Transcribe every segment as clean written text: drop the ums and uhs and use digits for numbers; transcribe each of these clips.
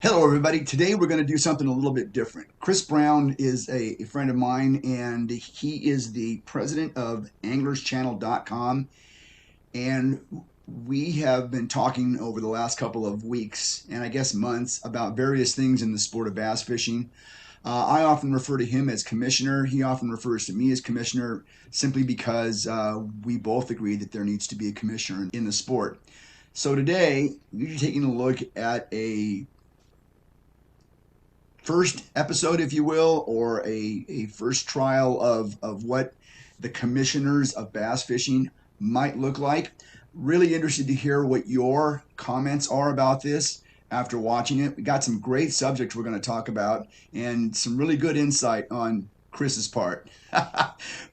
Hello, everybody. Today we're going to do something a little bit different. Chris Brown is a friend of mine, and he is the president of anglerschannel.com. And we have been talking over the last couple of weeks and I guess months about various things in the sport of bass fishing. I often refer to him as commissioner. He often refers to me as commissioner simply because we both agree that there needs to be a commissioner in the sport. So today, we're taking a look at a first episode, if you will, or a first trial of what the commissioners of bass fishing might look like. Really interested to hear what your comments are about this after watching it. We got some great subjects we're going to talk about and some really good insight on Chris's part.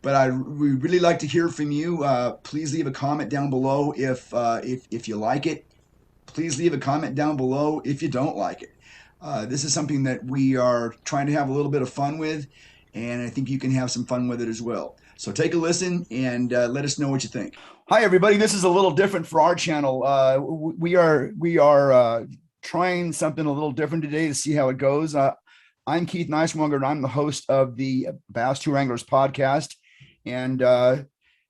But we really like to hear from you. Please leave a comment down below if you like it. Please leave a comment down below if you don't like it. This is something that we are trying to have a little bit of fun with, and I think you can have some fun with it as well. So take a listen and let us know what you think. Hi, everybody. This is a little different for our channel. We are trying something a little different today to see how it goes. I'm Keith Neiswanger, and I'm the host of the Bass Tour Anglers podcast. And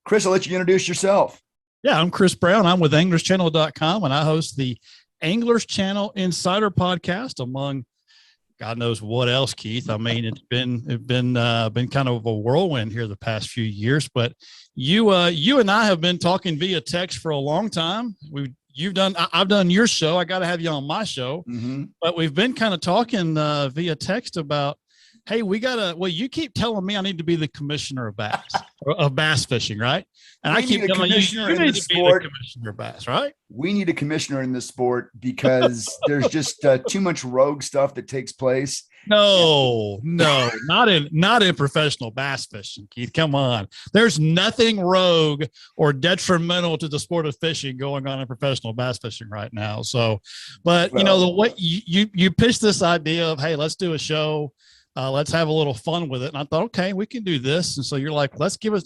Chris, I'll let you introduce yourself. Yeah, I'm Chris Brown. I'm with anglerschannel.com, and I host the Anglers Channel Insider Podcast, among God knows what else, Keith. I mean, it's been kind of a whirlwind here the past few years. But you and I have been talking via text for a long time. I've done your show. I got to have you on my show. Mm-hmm. But we've been kind of talking via text about, hey, you keep telling me I need to be the commissioner of bass fishing, right? And I keep telling you need to be the commissioner of bass, right? We need a commissioner in this sport because there's just too much rogue stuff that takes place. No, not in professional bass fishing, Keith. Come on. There's nothing rogue or detrimental to the sport of fishing going on in professional bass fishing right now. So, but the way you pitched this idea of, hey, let's do a show. Let's have a little fun with it. And I thought, okay, we can do this. And so you're like, let's give it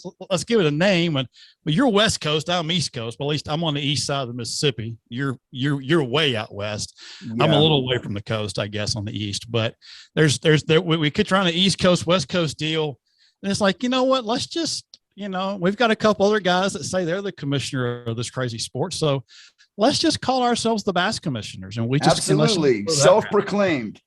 a name. And well, you're West Coast, I'm East Coast, but at least I'm on the east side of the Mississippi. You're way out west. Yeah. I'm a little away from the coast, I guess, on the east. But we could try an East Coast, West Coast deal. And it's like, you know what? Let's just, we've got a couple other guys that say they're the commissioner of this crazy sport. So let's just call ourselves the bass commissioners. And we just absolutely self-proclaimed.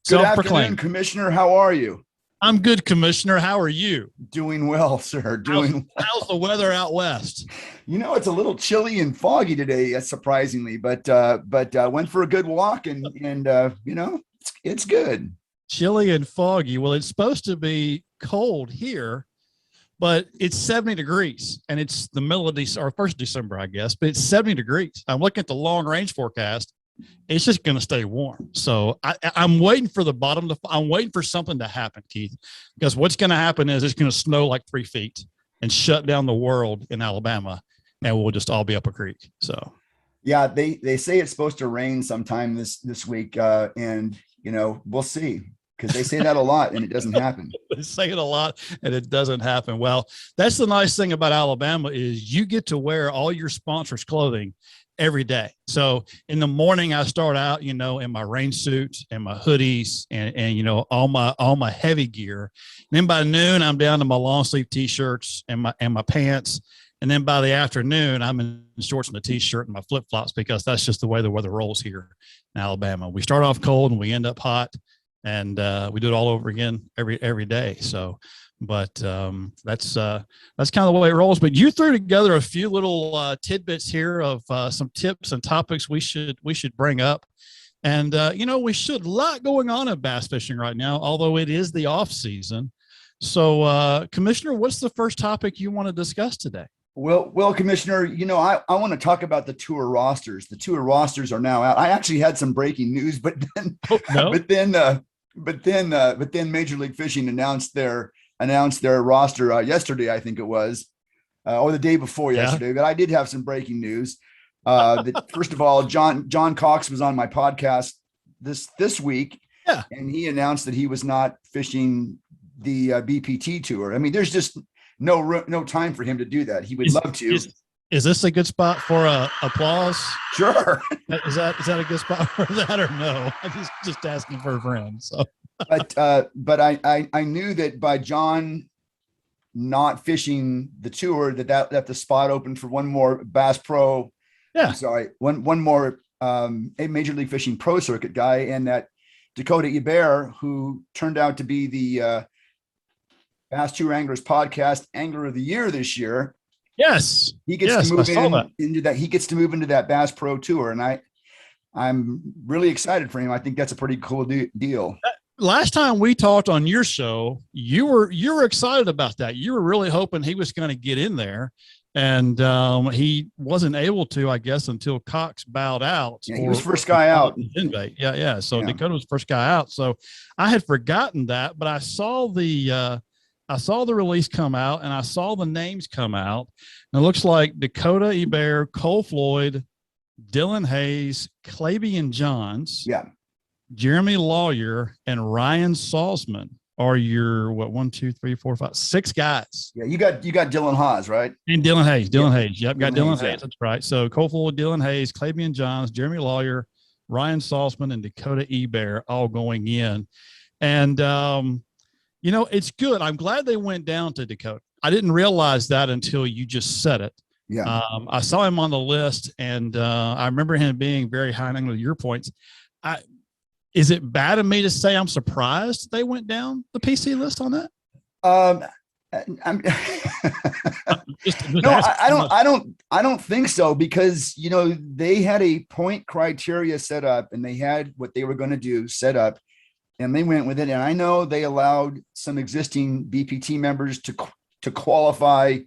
Good afternoon, Commissioner. How are you? I'm good, Commissioner. How are you? Doing well, sir. How's the weather out west? It's a little chilly and foggy today, surprisingly, but went for a good walk and it's good. Chilly and foggy. Well, it's supposed to be cold here, but it's 70 degrees and it's the middle of December, or 1st December, I guess, but it's 70 degrees. I'm looking at the long range forecast. It's just going to stay warm. So I'm waiting for I'm waiting for something to happen, Keith, because what's going to happen is it's going to snow like 3 feet and shut down the world in Alabama, and we'll just all be up a creek. So, yeah, they say it's supposed to rain sometime this week, and we'll see, because they say that a lot and it doesn't happen. They say it a lot and it doesn't happen. Well, that's the nice thing about Alabama is you get to wear all your sponsors' clothing every day. So in the morning, I start out, in my rain suit and my hoodies and all my heavy gear. And then by noon, I'm down to my long sleeve t-shirts and my pants. And then by the afternoon, I'm in shorts and a t-shirt and my flip flops, because that's just the way the weather rolls here in Alabama. We start off cold and we end up hot, and we do it all over again every day. So, but that's kind of the way it rolls. But you threw together a few little tidbits here of some tips and topics we should bring up. And we should a lot going on in bass fishing right now, although it is the off season. So, Commissioner, what's the first topic you want to discuss today? Well, Commissioner, I want to talk about the tour rosters. The tour rosters are now out. I actually had some breaking news, but then Major League Fishing announced their roster yesterday, I think it was, or the day before yesterday. But I did have some breaking news. First of all, John Cox was on my podcast this week, and he announced that he was not fishing the BPT tour. I mean, there's just no time for him to do that. He would love to. Is this a good spot for applause? Sure. Is that a good spot for that or no? I'm just asking for a friend. So, but I knew that by John not fishing the tour that the spot opened for one more Bass Pro. yeah, I'm sorry, one more a Major League Fishing Pro Circuit guy, and that Dakota Hebert, who turned out to be the Bass Tour Anglers Podcast Angler of the Year this year. yes, He gets yes, to I move saw that. into that. He gets to move into that Bass Pro Tour, and I'm really excited for him. I think that's a pretty cool deal. Last time we talked on your show, you were excited about that. You were really hoping he was going to get in there, and he wasn't able to, I guess, until Cox bowed out. Yeah, he was first guy out. Yeah. So Yeah. Dakota was first guy out. So I had forgotten that, but I saw the release come out, and I saw the names come out, and it looks like Dakota Hebert, Cole Floyd, Dylan Hayes, Clabian Johns, Yeah, Jeremy Lawyer, and Ryan Salzman are your 6 guys. Yeah, you got Dylan Haas, right? And Dylan Hayes. Yep, got Dylan Hayes. Yeah. That's right. So Cole Floyd, Dylan Hayes, Clabian Johns, Jeremy Lawyer, Ryan Salzman, and Dakota Hebert all going in. And it's good. I'm glad they went down to Dakota. I didn't realize that until you just said it. Yeah. I saw him on the list, and I remember him being very high on your points. Is it bad of me to say I'm surprised they went down the PC list on that? I don't think so, because they had a point criteria set up, and they had what they were going to do set up, and they went with it. And I know they allowed some existing BPT members to qualify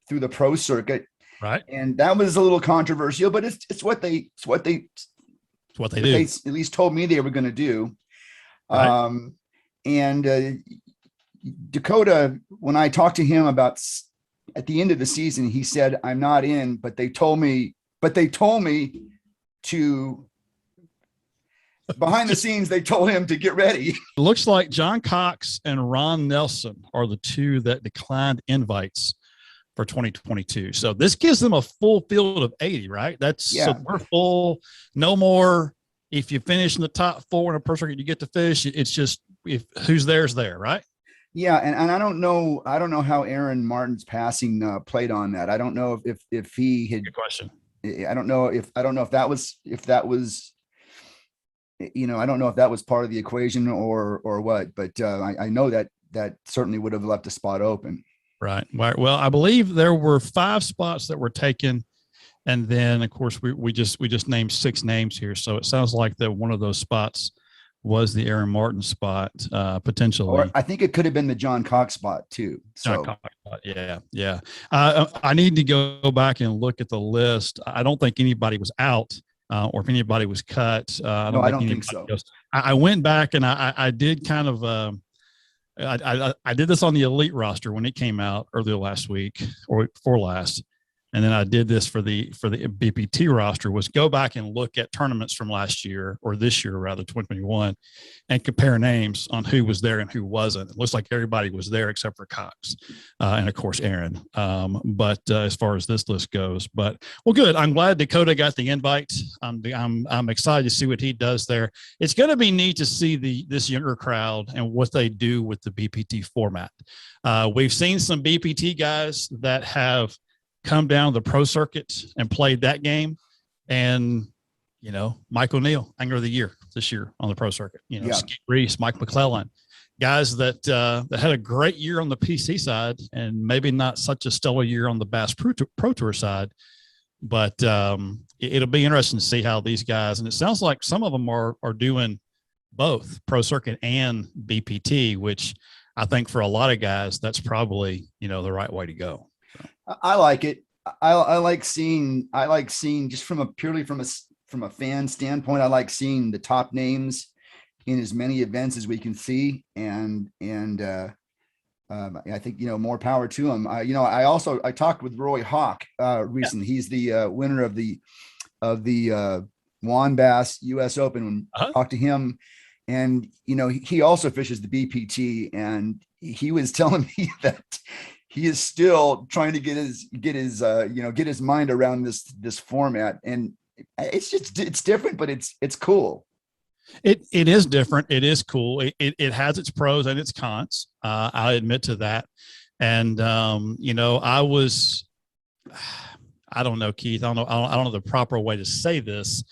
through the pro circuit, right? And that was a little controversial, but it's what they do. They at least told me they were going to do. Right. And Dakota, when I talked to him about at the end of the season, he said, "I'm not in," but they told me to behind the scenes, they told him to get ready. It looks like John Cox and Ron Nelson are the two that declined invites for 2022. So this gives them a full field of 80, right? So we're full, no more. If you finish in the top 4 in a pro circuit, you get to fish. It's just who's there's there, right? Yeah, and I don't know how Aaron Martin's passing played on that. I don't know if he had. Good question. I don't know if that was I don't know if that was part of the equation or what, but I know that certainly would have left a spot open. Right. Well, I believe there were 5 spots that were taken, and then of course we just named 6 names here. So it sounds like that one of those spots was the Aaron Martin spot, potentially. Or I think it could have been the John Cox spot too. So John Cox spot. Yeah. I need to go back and look at the list. I don't think anybody was out, or if anybody was cut. I don't think so. I went back and I did kind of. I did this on the elite roster when it came out earlier last week or before last. And then I did this for the BPT roster, was go back and look at tournaments from last year, or this year rather, 2021, and compare names on who was there and who wasn't. It looks like everybody was there except for Cox, and of course Aaron. But as far as this list goes, well, good. I'm glad Dakota got the invite. I'm excited to see what he does there. It's going to be neat to see this younger crowd and what they do with the BPT format. We've seen some BPT guys that have come down the pro circuit and played that game. And, Mike O'Neill, Angler of the Year this year on the pro circuit, Skip Reese, Mike McClellan, guys that had a great year on the PC side and maybe not such a stellar year on the Bass Pro Tour side. But it'll be interesting to see how these guys, and it sounds like some of them are doing both pro circuit and BPT, which I think for a lot of guys, that's probably, the right way to go. I like it. I like seeing just from a fan standpoint, I like seeing the top names in as many events as we can see. And I think, more power to them. I talked with Roy Hawk recently. Yeah. He's the winner of the Juan Bass US Open. When I talked to him, and, he also fishes the BPT, and he was telling me that he is still trying to get his mind around this format, and it's different, but it's cool. It is different. It is cool. It has its pros and its cons. I admit to that. And I don't know, Keith. I don't know the proper way to say this.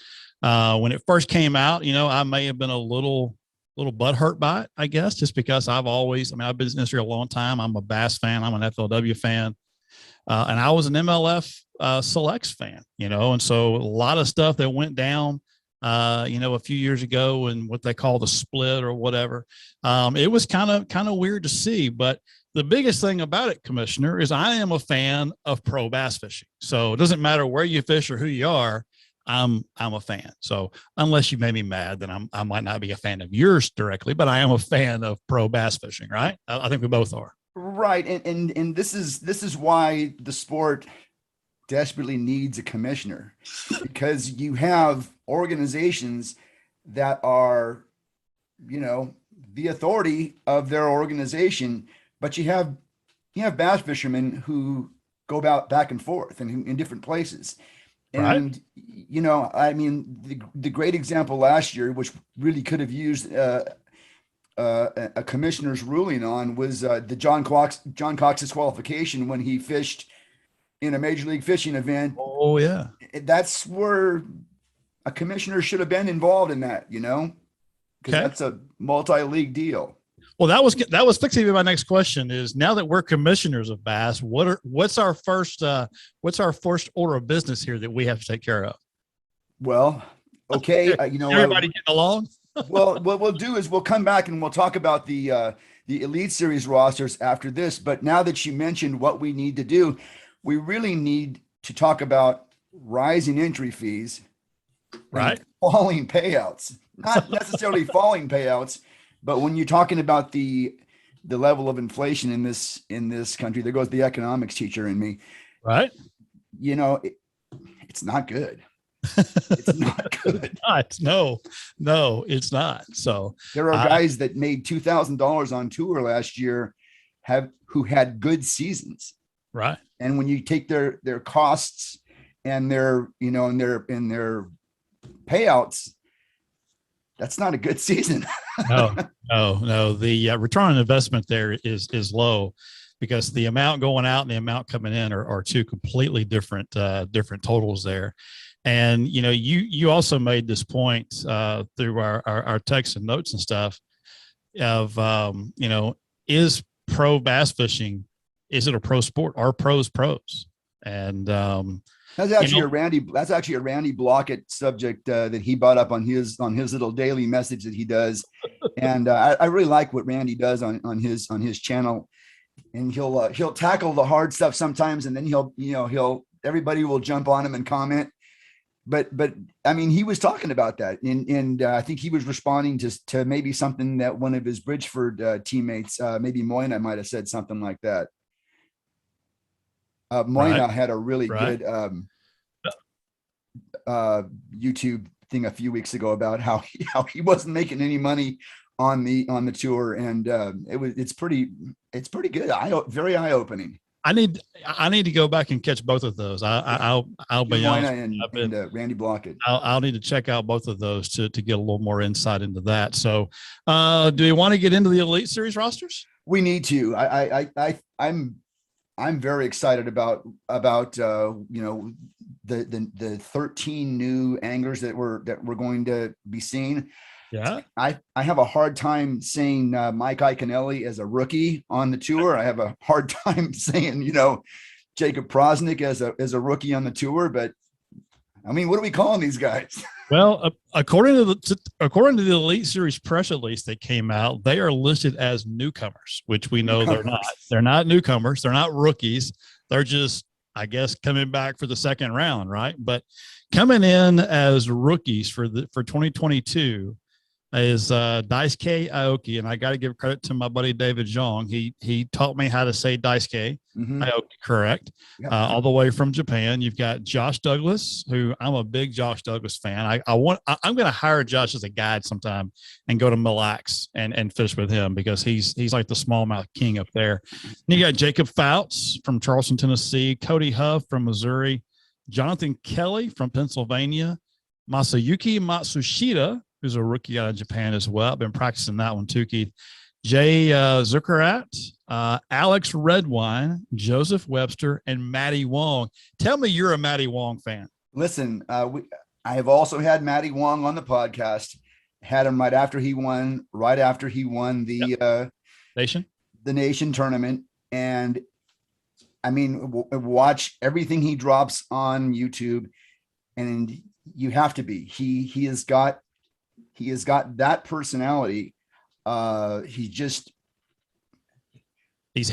When it first came out, I may have been a little butthurt by it, I guess, just because I've been in this industry a long time. I'm a Bass fan. I'm an FLW fan. And I was an MLF Selects fan, and so a lot of stuff that went down, a few years ago and what they call the split or whatever. It was kind of weird to see, but the biggest thing about it, Commissioner, is I am a fan of pro bass fishing. So it doesn't matter where you fish or who you are. I'm a fan. So unless you made me mad, then I might not be a fan of yours directly, but I am a fan of pro bass fishing, right? I think we both are. Right. And this is why the sport desperately needs a commissioner, because you have organizations that are, the authority of their organization, but you have bass fishermen who go about back and forth and in different places. And, right. The great example last year, which really could have used a commissioner's ruling on, was the John Cox disqualification when he fished in a major league fishing event. Oh yeah. That's where a commissioner should have been involved in that, because that's a multi-league deal. Well, that was fixing to be my next question. Is now that we're commissioners of bass, what's our first order of business here that we have to take care of? Well, okay, everybody getting along. Well, what we'll do is we'll come back and we'll talk about the Elite Series rosters after this. But now that you mentioned what we need to do, we really need to talk about rising entry fees, right? Falling payouts, not necessarily falling payouts. But when you're talking about the level of inflation in this country, there goes the economics teacher in me. Right. It's not good. It's not good. No, it's not. So there are guys that made $2,000 on tour last year who had good seasons. Right. And when you take their costs and their payouts, that's not a good season. No. The return on investment there is low, because the amount going out and the amount coming in are two completely different totals there. And, you also made this point through our texts and notes and stuff of, is pro bass fishing, is it a pro sport? Are pros? And, that's actually a Randy Blockett subject that he brought up on his little daily message that he does, and I really like what Randy does on his channel, and he'll tackle the hard stuff sometimes, and then everybody will jump on him and comment, but he was talking about that, and I think he was responding to maybe something that one of his Bridgeford teammates, maybe Moyna, might have said something like that. Moyna had a really good YouTube thing a few weeks ago about how he wasn't making any money on the tour, and it's pretty good. Very eye opening. I need to go back and catch both of those. I'll be honest. And Randy Blockett. I'll need to check out both of those to get a little more insight into that. So, do we want to get into the Elite Series rosters? We need to. I'm very excited about the 13 new anglers that we're going to be seeing. Yeah. I have a hard time saying Mike Iaconelli as a rookie on the tour. I have a hard time saying, Jacob Prosnick as a rookie on the tour, but what are we calling these guys? Well, according to the Elite Series press release that came out, they are listed as newcomers, which we know they're not. They're not newcomers. They're not rookies. They're just, I guess, coming back for the second round, right? But coming in as rookies for 2022, is Daisuke Aoki, and I got to give credit to my buddy David Zhang. He taught me how to say Daisuke Aoki correct, all the way from Japan. You've got Josh Douglas, who I'm a big Josh Douglas fan. I'm going to hire Josh as a guide sometime and go to Mille Lacs and fish with him because he's like the smallmouth king up there. And you got Jacob Fouts from Charleston, Tennessee, Cody Huff from Missouri, Jonathan Kelly from Pennsylvania, Masayuki Matsushita, who's a rookie out of Japan as well. I've been practicing that one too, Keith. Jay Zuckerat, Alex Redwine, Joseph Webster, and Maddie Wong. Tell me you're a Maddie Wong fan. Listen, I have also had Maddie Wong on the podcast. Had him right after he won the Nation tournament. And I mean, watch everything he drops on YouTube, and you have to be. He has got that personality. He's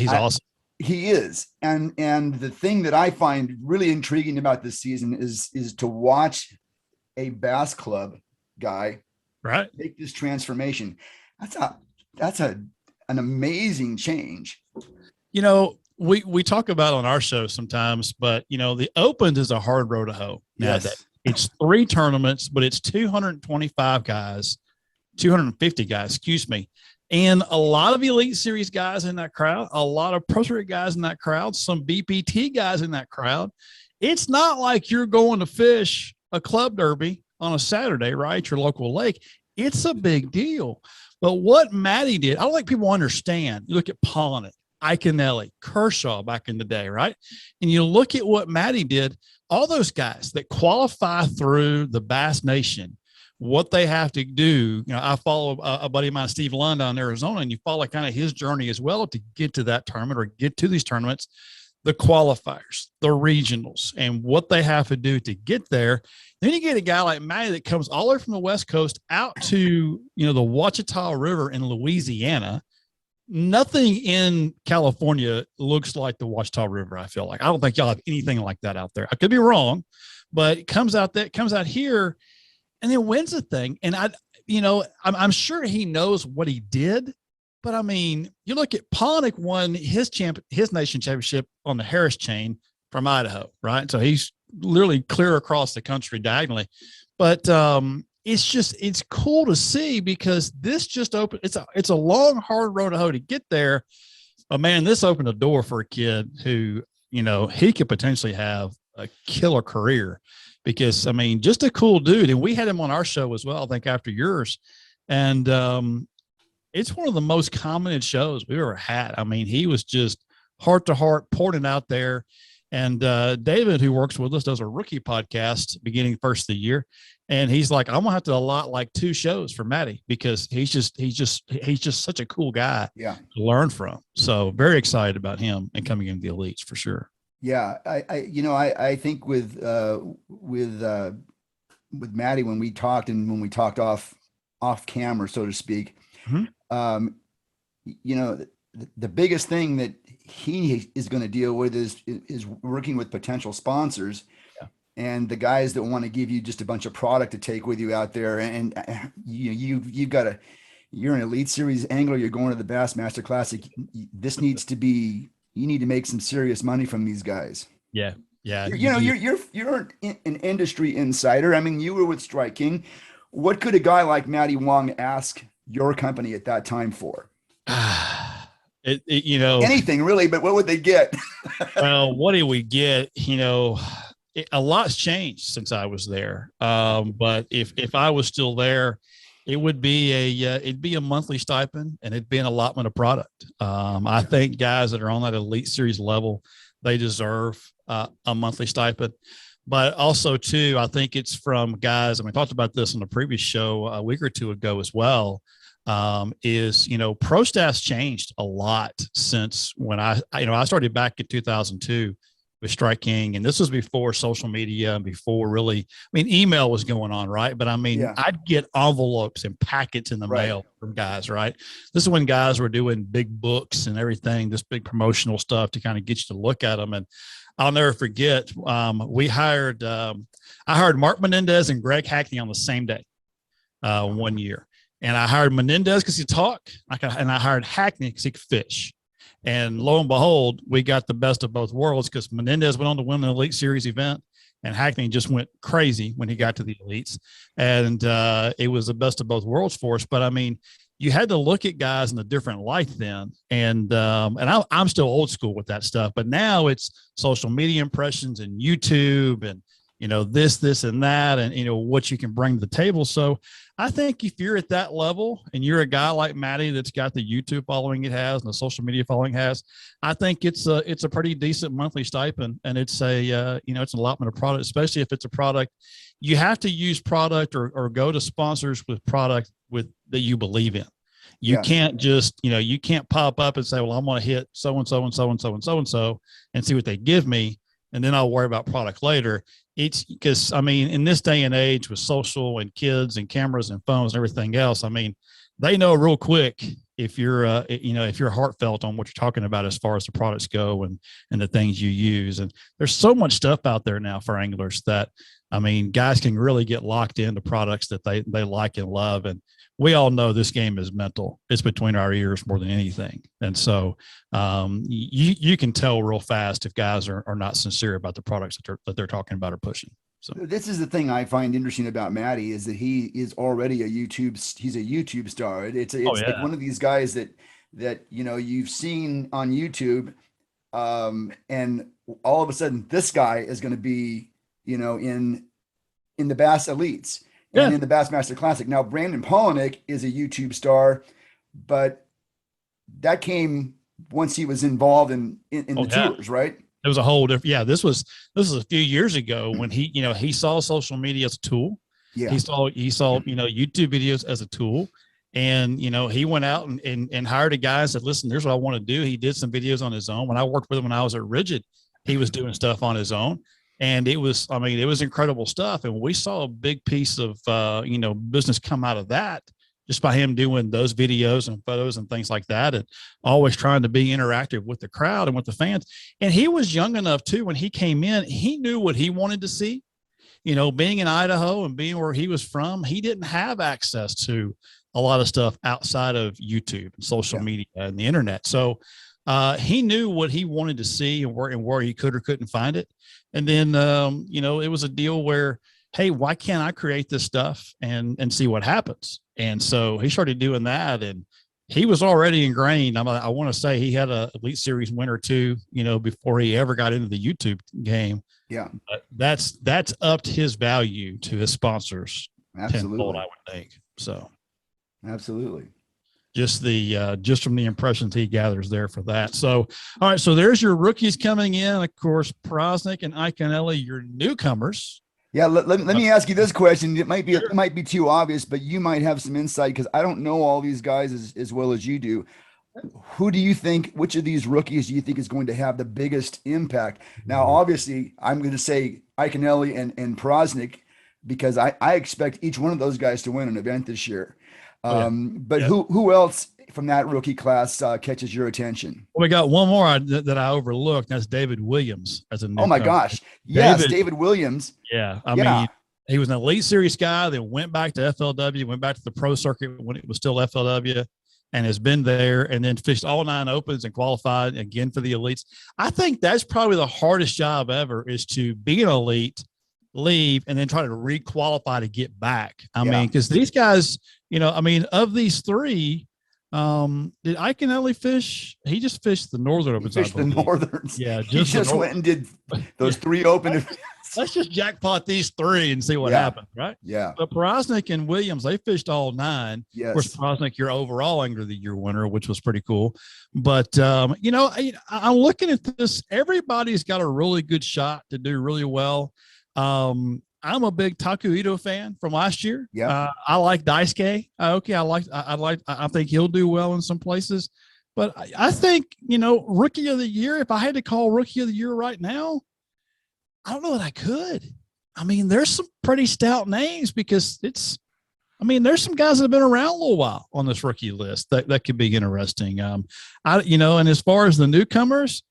awesome. He is. And the thing that I find really intriguing about this season is to watch a bass club guy make this transformation. That's an amazing change. You know, we talk about on our show sometimes, but you know, the Open is a hard road to hoe. Yes. It's 3 tournaments, but it's 250 guys, excuse me. And a lot of Elite Series guys in that crowd, a lot of Pro Series guys in that crowd, some BPT guys in that crowd. It's not like you're going to fish a club derby on a Saturday, right? Your local lake. It's a big deal. But what Maddie did, I don't think people understand. You look at Pollinik, Iaconelli, Kershaw back in the day, right? And you look at what Maddie did, all those guys that qualify through the Bass Nation, what they have to do. You know, I follow a buddy of mine, Steve Lund, down in Arizona, and you follow kind of his journey as well to get to that tournament or get to these tournaments, the qualifiers, the regionals, and what they have to do to get there. Then you get a guy like Maddie that comes all the way from the West Coast out to, you know, the Ouachita River in Louisiana. Nothing in California looks like the Ouachita River. I feel like I don't think y'all have anything like that out there. I could be wrong, but it comes out here and then wins the thing. And I'm sure he knows what he did, but I mean, you look at Pollinik won his nation championship on the Harris chain from Idaho, right? So he's literally clear across the country diagonally, but it's cool to see because this just opened. It's a long, hard road to hoe to get there. But man, this opened a door for a kid who, you know, he could potentially have a killer career because I mean, just a cool dude. And we had him on our show as well, I think after yours. And it's one of the most commented shows we've ever had. I mean, he was just heart to heart pouring it out there. And David, who works with us, does a rookie podcast beginning first of the year. And he's like, I'm gonna have to allot like 2 shows for Maddie because he's just such a cool guy to learn from. So very excited about him and coming into the elites for sure. Yeah. I think with Maddie, when we talked off camera, so to speak, you know, the biggest thing that he is going to deal with is working with potential sponsors. And the guys that want to give you just a bunch of product to take with you out there. And you're an Elite Series angler. You're going to the Bassmaster Classic. You need to make some serious money from these guys. Yeah. Yeah. You're an industry insider. I mean, you were with Strike King. What could a guy like Maddie Wong ask your company at that time for? Anything really, but what would they get? Well, what did we get? You know, a lot's changed since I was there. But if I was still there, it would be it'd be a monthly stipend and it'd be an allotment of product. I think guys that are on that Elite Series level, they deserve a monthly stipend. But also too, I think it's from guys, and we talked about this on the previous show a week or 2 ago as well, pro staff's changed a lot since when I started back in 2002 with Strike King. And this was before social media and before really, I mean, email was going on, right? But I mean, I'd get envelopes and packets in the mail from guys, right? This is when guys were doing big books and everything, this big promotional stuff to kind of get you to look at them. And I'll never forget, I hired Mark Menendez and Greg Hackney on the same day, one year. And I hired Menendez because he talk, and I hired Hackney because he could fish. And lo and behold, we got the best of both worlds because Menendez went on to win an Elite Series event, and Hackney just went crazy when he got to the elites. And it was the best of both worlds for us. But I mean, you had to look at guys in a different light then. And I'm still old school with that stuff, but now it's social media impressions and YouTube and, you know, this and that, and, you know, what you can bring to the table. So I think if you're at that level and you're a guy like Maddie that's got the YouTube following it has and the social media following has, I think it's a pretty decent monthly stipend, and it's a it's an allotment of product, especially if it's a product. You have to use product or go to sponsors with product that you believe in. You can't just, you can't pop up and say, well, I'm going to hit so and so and so and so and so and so and see what they give me, and then I'll worry about product later. It's because, I mean, in this day and age with social and kids and cameras and phones and everything else, I mean, they know real quick if you're, if you're heartfelt on what you're talking about as far as the products go and the things you use. And there's so much stuff out there now for anglers that, I mean, guys can really get locked into products that they like and love. And we all know this game is mental. It's between our ears more than anything. And so you can tell real fast if guys are not sincere about the products that they're talking about or pushing. So this is the thing I find interesting about Maddie is that he is already he's a YouTube star. It's like one of these guys that you've seen on YouTube, and all of a sudden this guy is going to be in the Bass Elites and in the Bassmaster Classic. Now Brandon Pollinik is a YouTube star, but that came once he was involved in the tours, right? It was a whole different. This was a few years ago when he saw social media as a tool. Yeah. He saw YouTube videos as a tool. And, he went out and hired a guy and said, listen, here's what I want to do. He did some videos on his own. When I worked with him when I was at Rigid, he was doing stuff on his own. And it was incredible stuff. And we saw a big piece of, business come out of that just by him doing those videos and photos and things like that, and always trying to be interactive with the crowd and with the fans. And he was young enough too, when he came in, he knew what he wanted to see. Being in Idaho and being where he was from, he didn't have access to a lot of stuff outside of YouTube and social media and the internet. So he knew what he wanted to see and where he could or couldn't find it. And then, it was a deal where, hey, why can't I create this stuff and see what happens? And so he started doing that, and he was already ingrained. I want to say he had a Elite Series win or two, before he ever got into the YouTube game. Yeah. But that's upped his value to his sponsors. Absolutely. Tenfold, I would think. So. Absolutely. Just from the impressions he gathers there for that. So, all right. So there's your rookies coming in. Of course, Prosnick and Iaconelli, your newcomers. Yeah, let me ask you this question. It might be too obvious, but you might have some insight because I don't know all these guys as well as you do. Who do you think, which of these rookies do you think is going to have the biggest impact? Now, obviously, I'm going to say Iaconelli and Prosnick because I expect each one of those guys to win an event this year. But who else from that rookie class catches your attention? Well, we got one more that I overlooked. That's David Williams as a newcomer. Oh my gosh. Yes. David Williams. Yeah. I mean, he was an Elite Series guy, then went back to FLW, went back to the pro circuit when it was still FLW, and has been there, and then fished all 9 opens and qualified again for the elites. I think that's probably the hardest job ever, is to be an elite, leave, and then try to re-qualify to get back. I mean, because these guys, of these three, did Iaconelli fish? He just fished the Northern Opens. He fished the Northerns. Yeah, he just went and did those 3 open. Let's just jackpot these 3 and see what happens, right? Yeah. But Prosnick and Williams, they fished all 9. Yes. Of course, Prosnick, your overall Angler of the Year winner, which was pretty cool. But I'm looking at this. Everybody's got a really good shot to do really well. I'm a big Taku Ito fan from last year. Yeah. I like Daisuke. I think he'll do well in some places, but I think, rookie of the year, if I had to call rookie of the year right now, I don't know that I could. I mean, there's some pretty stout names because there's some guys that have been around a little while on this rookie list that could be interesting. And as far as the newcomers,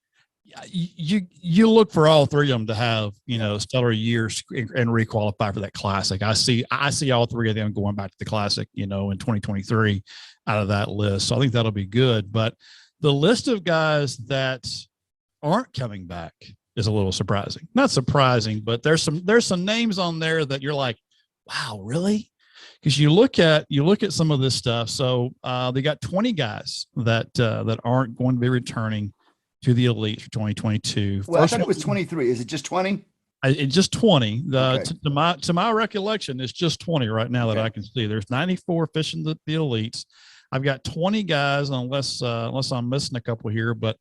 You look for all three of them to have, stellar years and requalify for that classic. I see all three of them going back to the classic, in 2023 out of that list. So I think that'll be good. But the list of guys that aren't coming back is a little surprising. Not surprising, but there's some names on there that you're like, wow, really? Because you look at some of this stuff. So they got 20 guys that aren't going to be returning to the elite for 2022. Well, I thought it was 23. Is it just 20? It's just 20. Okay. To my recollection, it's just 20 right now that I can see. There's 94 fishing the elites. I've got 20 guys, unless I'm missing a couple here, but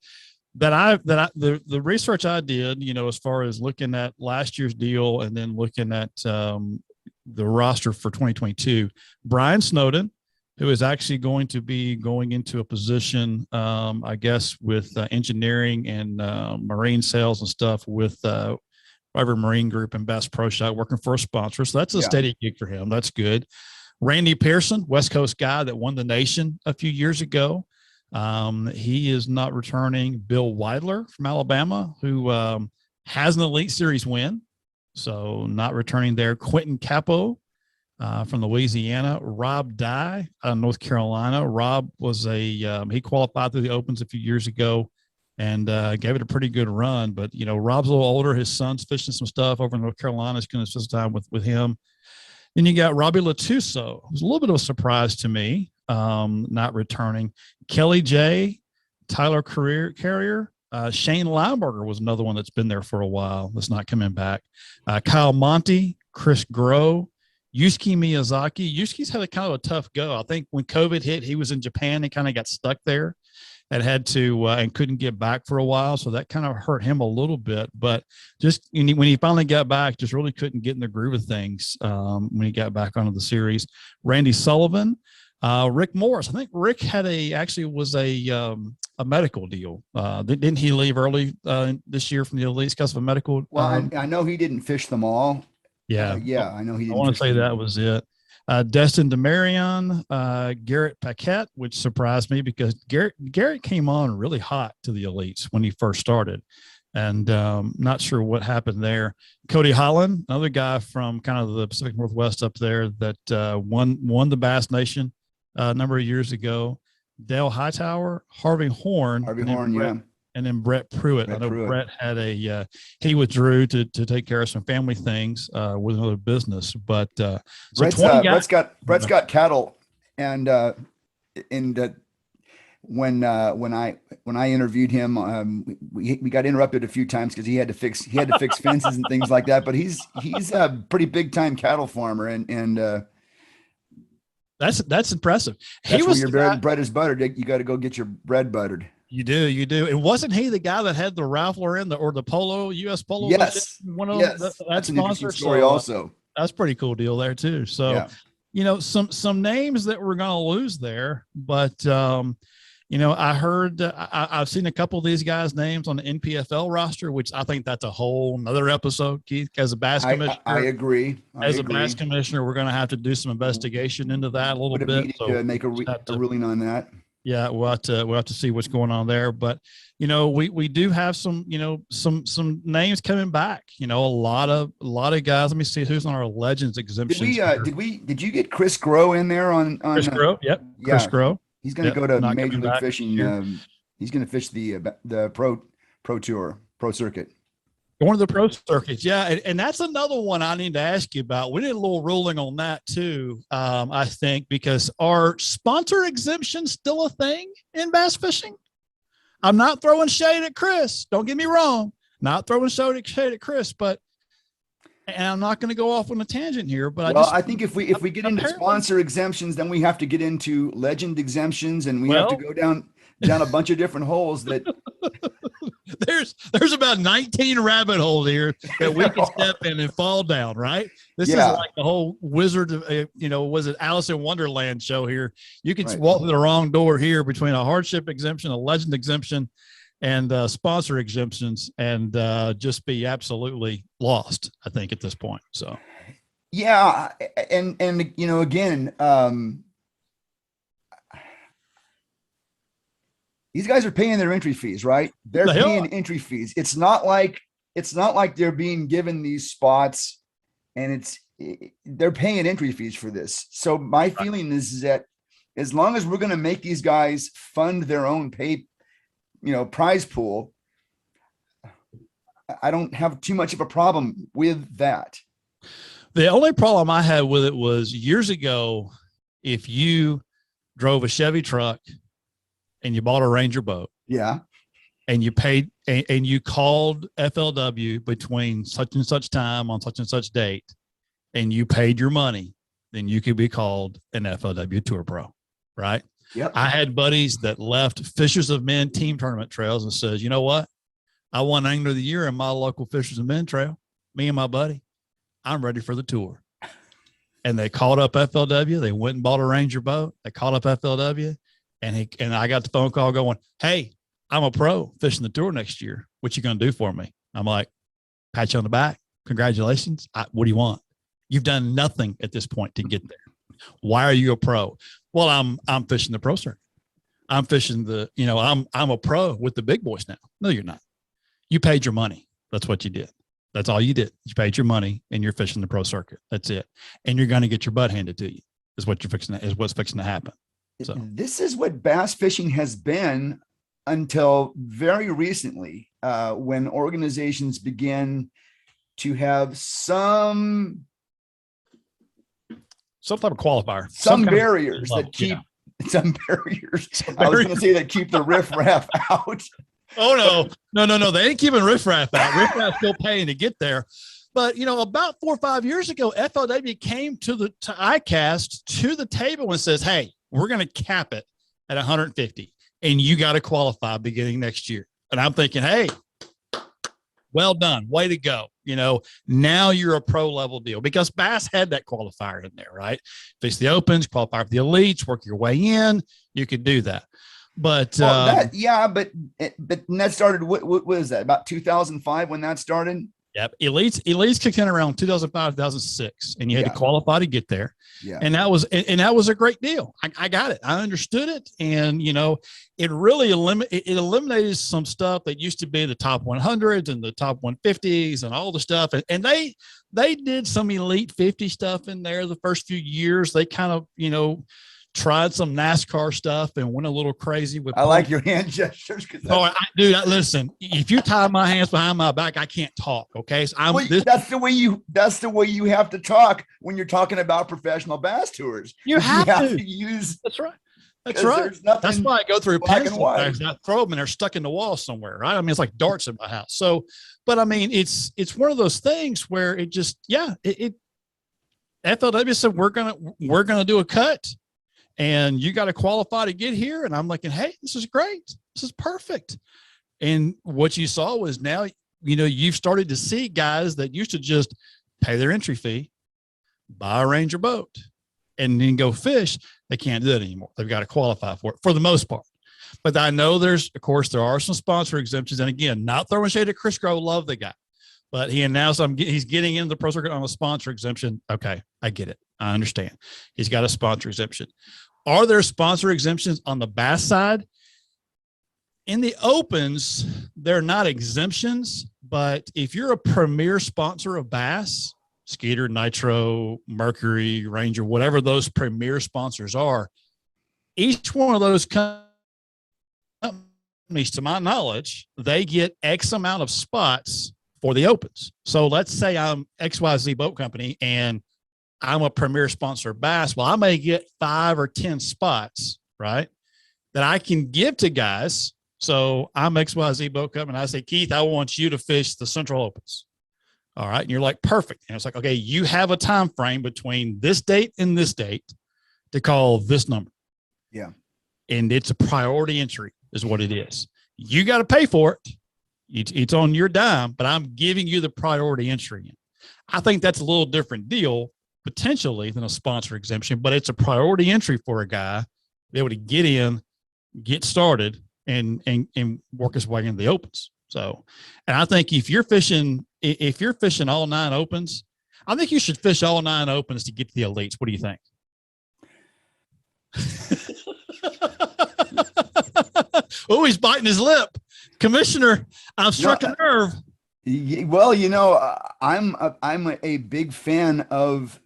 the research I did, as far as looking at last year's deal and then looking at the roster for 2022, Brian Snowden, who is actually going to be going into a position, I guess, with engineering and marine sales and stuff with River Marine Group and Bass Pro Shop, working for a sponsor. So that's a steady gig for him. That's good. Randy Pearson, West Coast guy that won the nation a few years ago. He is not returning. Bill Weidler from Alabama, who has an Elite Series win, so not returning there. Quentin Capo from Louisiana. Rob Dye out of North Carolina. Rob was he qualified through the Opens a few years ago and gave it a pretty good run. But, Rob's a little older. His son's fishing some stuff over in North Carolina. He's going to spend some time with him. Then you got Robbie Latuso, who's a little bit of a surprise to me, not returning. Kelly J, Tyler Carrier, Shane Lineberger was another one that's been there for a while that's not coming back. Kyle Monty, Chris Groh, Yusuke Miyazaki. Yusuke's had a kind of a tough go. I think when COVID hit, he was in Japan and kind of got stuck there and had to and couldn't get back for a while. So that kind of hurt him a little bit. But just when he finally got back, just really couldn't get in the groove of things when he got back onto the series. Randy Sullivan, Rick Morris. I think Rick had was a medical deal. Didn't he leave early this year from the Elites because of a medical? Well, I know he didn't fish them all. Yeah. I know he didn't. I want to say that was it. Destin DeMarion, Garrett Paquette, which surprised me because Garrett came on really hot to the elites when he first started, and not sure what happened there. Cody Holland, another guy from kind of the Pacific Northwest up there that won the Bass Nation a number of years ago. Dale Hightower, Harvey Horn, and then Brett Pruitt. I know Brett had he withdrew to take care of some family things with another business. But so Brett's got cattle, and when I interviewed him, we got interrupted a few times because he had to fix fences and things like that. But he's a pretty big time cattle farmer, and that's impressive. That's where your bread is buttered. You got to go get your bread buttered. You do. And wasn't he the guy that had the Ralph Lauren the Polo, US Polo? Yes. That's an interesting story also. That's a pretty cool deal there too. So, some names that we're going to lose there, but I heard, I've seen a couple of these guys' names on the NPFL roster, which I think that's a whole nother episode, Keith, as a bass commissioner. I agree. A bass commissioner, we're going to have to do some investigation into that a little bit. So make a ruling on that. Yeah, we'll have to see what's going on there. But we do have some names coming back. A lot of guys. Let me see who's on our Legends exemptions. Did you get Chris Groh in there on Chris Groh? Yep. Yeah. Chris Groh. He's going to go to Major League Fishing. He's going to fish the pro tour, pro circuit. Going to the pro circuits, yeah, and that's another one I need to ask you about. We did a little ruling on that too, I think, because are sponsor exemptions still a thing in bass fishing? I'm not throwing shade at Chris. Don't get me wrong. Not throwing shade at Chris, but and I'm not going to go off on a tangent here. But I think if we get into sponsor exemptions, then we have to get into legend exemptions, and we have to go down a bunch of different holes that. There's about 19 rabbit holes here that we can step in and fall down, right? This is like the whole Wizard of, was it Alice in Wonderland show here? You can walk through the wrong door here between a hardship exemption, a legend exemption, and sponsor exemptions, and just be absolutely lost, I think, at this point. So, yeah. And again, these guys are paying their entry fees, right? They're They paying are. entry fees. It's not like they're being given these spots and they're paying entry fees for this. So my feeling is that as long as we're going to make these guys fund their own prize pool, I don't have too much of a problem with that. The only problem I had with it was years ago, if you drove a Chevy truck and you bought a Ranger boat, Yeah. and you paid and you called FLW between such and such time on such and such date, and you paid your money, then you could be called an FLW Tour Pro, right? Yep. I had buddies that left Fishers of Men team tournament trails and says, you know what? I won Angler of the Year in my local Fishers of Men trail. Me and my buddy, I'm ready for the tour. And they called up FLW. They went and bought a Ranger boat. They called up FLW, and I got the phone call going, hey, I'm a pro fishing the tour next year. What you going to do for me? I'm like, pat you on the back. Congratulations. What do you want? You've done nothing at this point to get there. Why are you a pro? Well, I'm fishing the pro circuit. I'm fishing I'm a pro with the big boys now. No, you're not. You paid your money. That's what you did. That's all you did. You paid your money and you're fishing the pro circuit. That's it. And you're going to get your butt handed to you is what's fixing to happen. So this is what bass fishing has been until very recently, when organizations begin to have some type of qualifier, some barriers that keep some barriers. I was going to say that keep the riffraff out. Oh no! They ain't keeping riffraff out. Riffraff still paying to get there. But about 4 or 5 years ago, FLW came to ICAST to the table and says, "Hey, we're going to cap it at 150, and you got to qualify beginning next year." And I'm thinking, "Hey, well done, way to go!" Now you're a pro level deal because Bass had that qualifier in there, right? Fish the opens, qualify for the elites, work your way in. You could do that. But but that started. What was that? About 2005 when that started. Yep. Elites kicked in around 2005, 2006, and you had to qualify to get there. Yeah. And that was a great deal. I got it. I understood it. And, it really eliminated some stuff that used to be the top 100s and the top 150s and all the stuff. And they did some elite 50 stuff in there the first few years. They kind of, tried some NASCAR stuff and went a little crazy with. I like your hand gestures. Listen, if you tie my hands behind my back, I can't talk. Okay. So that's the way you have to talk when you're talking about professional bass tours. You have to use. That's right. That's right. That's why I go through pins. I throw them and they're stuck in the wall somewhere. Right. I mean, it's like darts in my house. So, but I mean, it's one of those things where it just, FLW said, we're going to do a cut. And you got to qualify to get here. And I'm like, hey, this is great. This is perfect. And what you saw was now, you've started to see guys that used to just pay their entry fee, buy a Ranger boat, and then go fish. They can't do that anymore. They've got to qualify for it for the most part. But I know there are some sponsor exemptions. And again, not throwing shade at Chris Grow, love the guy. But he announced he's getting into the pro circuit on a sponsor exemption. Okay, I get it. I understand. He's got a sponsor exemption. Are there sponsor exemptions on the bass side? In the opens, they're not exemptions, but if you're a premier sponsor of bass, Skeeter, Nitro, Mercury, Ranger, whatever those premier sponsors are, each one of those companies, to my knowledge, they get X amount of spots for the opens. So let's say I'm XYZ Boat Company and I'm a premier sponsor of bass. Well, I may get 5 or 10 spots, right, that I can give to guys. So I'm XYZ Boat Company. And I say, Keith, I want you to fish the Central Opens. All right. And you're like, perfect. And it's like, okay, you have a time frame between this date and this date to call this number. Yeah. And it's a priority entry is what it is. You got to pay for it. It's on your dime, but I'm giving you the priority entry. I think that's a little different deal potentially than a sponsor exemption, but it's a priority entry for a guy to be able to get in, get started, and work his way into the opens. So, and I think if you're fishing all 9 opens, I think you should fish all 9 opens to get to the elites. What do you think? Oh, he's biting his lip. Commissioner, I've struck a nerve. Well, I'm a big fan of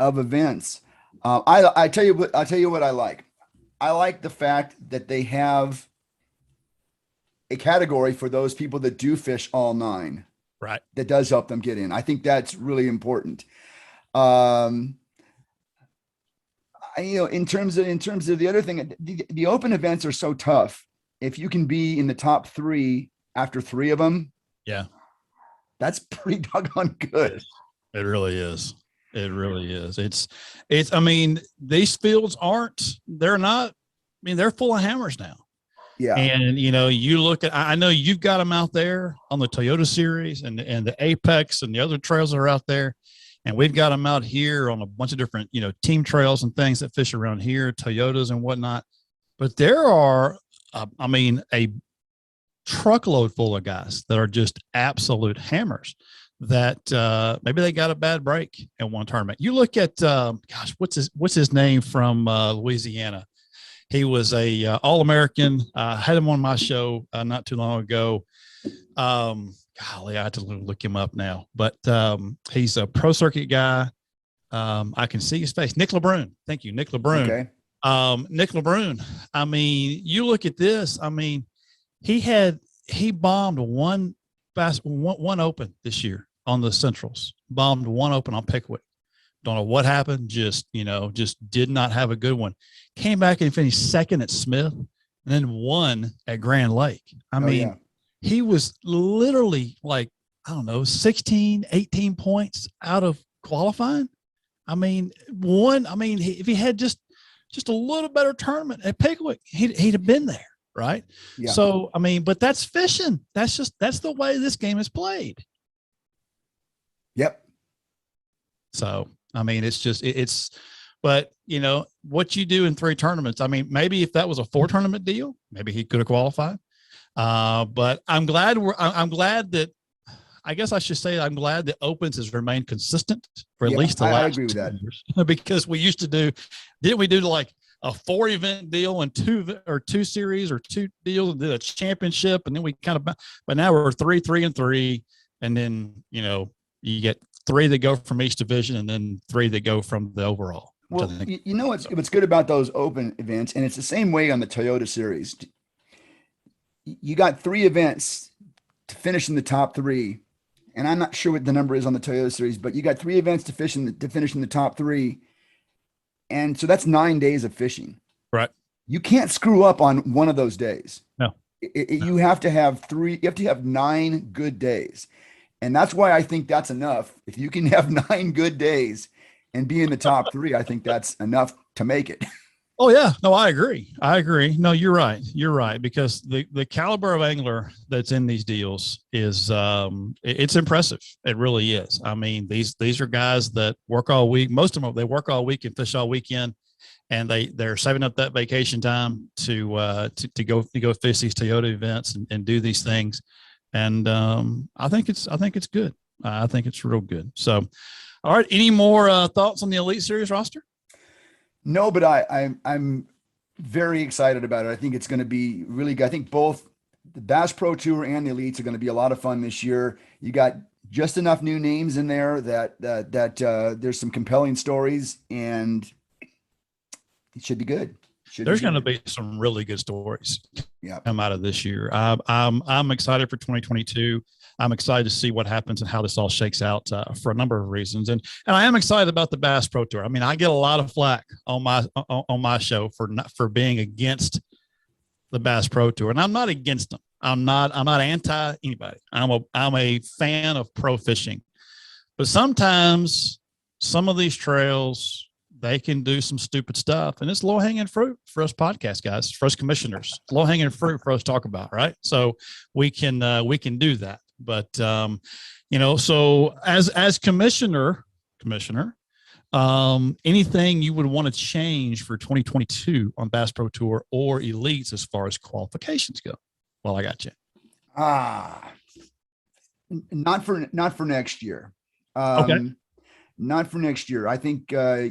events. I tell you what I like. I like the fact that they have a category for those people that do fish all nine. Right. That does help them get in. I think that's really important. Um, in terms of the other thing, the open events are so tough. If you can be in the top three after three of them, yeah, that's pretty doggone good. It really is. It really is. It's. I mean, these fields they're not. I mean, they're full of hammers now. Yeah. And you look at. I know you've got them out there on the Toyota Series and the Apex and the other trails that are out there. And we've got them out here on a bunch of different, team trails and things that fish around here, Toyotas and whatnot. But there are, a truckload full of guys that are just absolute hammers that maybe they got a bad break in one tournament. You look at, what's his name from Louisiana? He was a All-American. Had him on my show not too long ago. Golly, I have to look him up now, but he's a pro circuit guy. I can see his face. Nick LeBrun. Thank you, Nick LeBrun. Okay. Nick LeBrun. I mean, you look at this. I mean, he bombed one open this year on the Centrals. Bombed one open on Pickwick. Don't know what happened. Just did not have a good one. Came back and finished second at Smith, and then won at Grand Lake. I mean. Yeah. He was literally like, I don't know, 16, 18 points out of qualifying. I mean, if he had just a little better tournament at Pickwick, he'd have been there, right? Yeah. So, but that's fishing. That's the way this game is played. Yep. So, but what you do in 3 tournaments, maybe if that was a 4 tournament deal, maybe he could have qualified. But I'm glad that I guess I should say I'm glad the opens has remained consistent for at least the last 2 years. Because we used to didn't we do like a 4 event deal and 2 series or 2 deals and did a championship, and then we kind of, but now we're 3 and 3, and then you get 3 that go from each division and then 3 that go from the overall. Well, what's good about those open events, and it's the same way on the Toyota Series. You got 3 events to finish in the top 3, and I'm not sure what the number is on the Toyota Series, but you got 3 events to finish in the top 3, and so that's 9 days of fishing. Right. You can't screw up on one of those days. No. You have to have 3. You have to have 9 good days, and that's why I think that's enough. If you can have 9 good days and be in the top 3, I think that's enough to make it. Oh yeah, no, I agree. No, you're right. Because the caliber of angler that's in these deals is, it's impressive. It really is. I mean, these are guys that work all week. Most of them, they work all week and fish all weekend, and they're saving up that vacation time to go fish these Toyota events and do these things. And I think it's good. I think it's real good. So, all right. Any more thoughts on the Elite Series roster? No, but I'm very excited about it. I think it's going to be really good. I think both the Bass Pro Tour and the Elites are going to be a lot of fun this year. You got just enough new names in there that there's some compelling stories, and it should be good. There's going to be some really good stories come out of this year. I'm excited for 2022. I'm excited to see what happens and how this all shakes out for a number of reasons. And I am excited about the Bass Pro Tour. I get a lot of flack on my show for being against the Bass Pro Tour, and I'm not against them. I'm not anti anybody. I'm a fan of pro fishing, but sometimes some of these trails, they can do some stupid stuff, and it's low hanging fruit for us podcast guys, for us commissioners, low hanging fruit for us to talk about. Right. So we can do that. But, so as commissioner, anything you would want to change for 2022 on Bass Pro Tour or Elites as far as qualifications go? Well, I got you. Not for next year. Okay. Not for next year. I think, I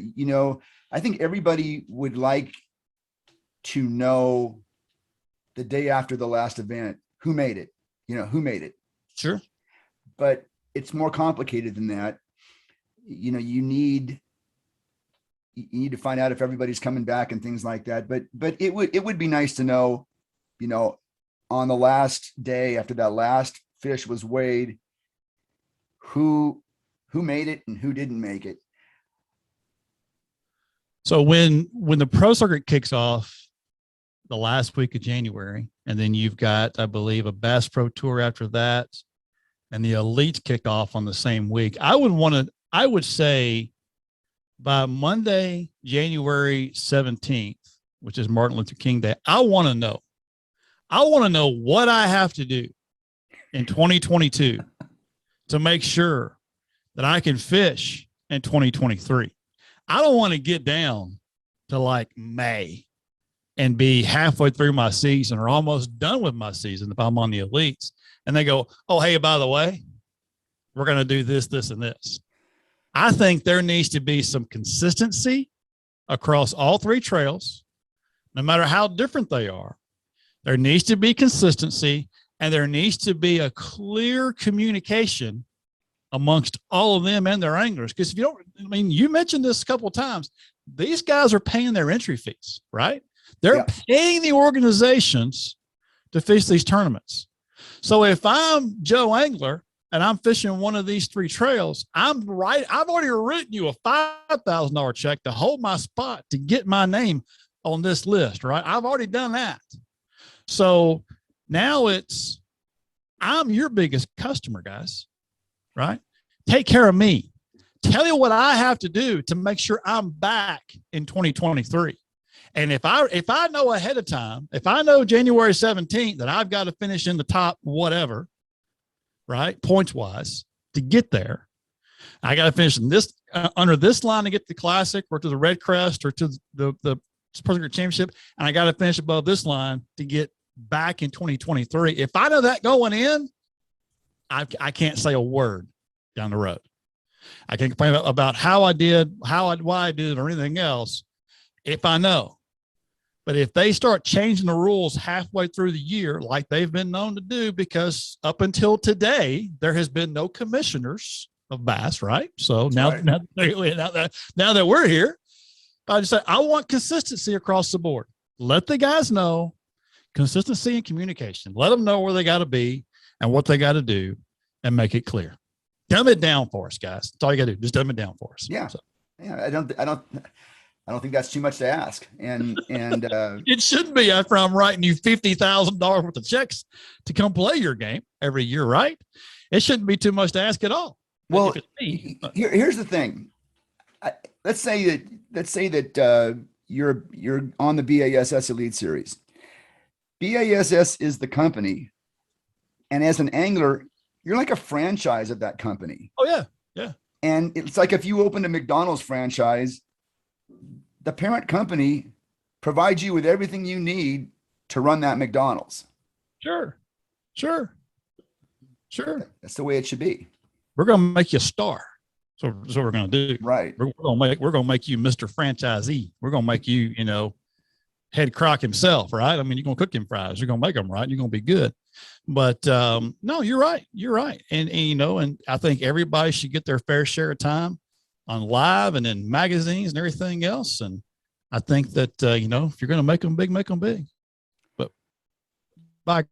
think everybody would like to know the day after the last event, who made it, who made it. Sure. But it's more complicated than that. You need to find out if everybody's coming back and things like that. But it would be nice to know, on the last day after that last fish was weighed, who made it and who didn't make it. So when the pro circuit kicks off the last week of January, and then you've got, I believe, a Bass Pro Tour after that, and the elites kick off on the same week, I would say by Monday, January 17th, which is Martin Luther King Day, I want to know what I have to do in 2022 to make sure that I can fish in 2023. I don't want to get down to like May and be halfway through my season or almost done with my season if I'm on the elites, and they go, oh, hey, by the way, we're going to do this, this, and this. I think there needs to be some consistency across all three trails, no matter how different they are. There needs to be consistency, and there needs to be a clear communication amongst all of them and their anglers. Because if you don't, you mentioned this a couple of times, these guys are paying their entry fees, right? They're paying the organizations to fish these tournaments. So if I'm Joe Angler and I'm fishing one of these three trails, I've already written you a $5,000 check to hold my spot to get my name on this list, right? I've already done that. So now I'm your biggest customer, guys, right? Take care of me. Tell you what I have to do to make sure I'm back in 2023. And if I know ahead of time, if I know January 17th that I've got to finish in the top whatever, right, points wise to get there, I got to finish in this under this line to get the Classic or to the Red Crest or to the President Championship, and I got to finish above this line to get back in 2023. If I know that going in, I can't say a word down the road. I can't complain about how I did, why I did it, or anything else if I know. But if they start changing the rules halfway through the year, like they've been known to do, because up until today, there has been no commissioners of bass, right? So now that we're here, I just say, I want consistency across the board. Let the guys know consistency and communication. Let them know where they got to be and what they got to do, and make it clear. Dumb it down for us, guys. That's all you got to do. Just dumb it down for us. Yeah. So. Yeah. I don't think that's too much to ask. And it shouldn't be after I'm writing you $50,000 worth of checks to come play your game every year, right? It shouldn't be too much to ask at all. Well, here's the thing. Let's say that you're on the BASS Elite Series. BASS is the company, and as an angler, you're like a franchise of that company. Oh yeah, yeah. And it's like if you opened a McDonald's franchise, the parent company provides you with everything you need to run that McDonald's. Sure. That's the way it should be. We're going to make you a star. So that's what we're going to do. Right. We're going to make you Mr. Franchisee. We're going to make you, head Croc himself, right? I mean, you're going to cook him fries. You're going to make them right. You're going to be good. But no, you're right. And I think everybody should get their fair share of time on live and in magazines and everything else. And I think that, if you're going to make them big, but by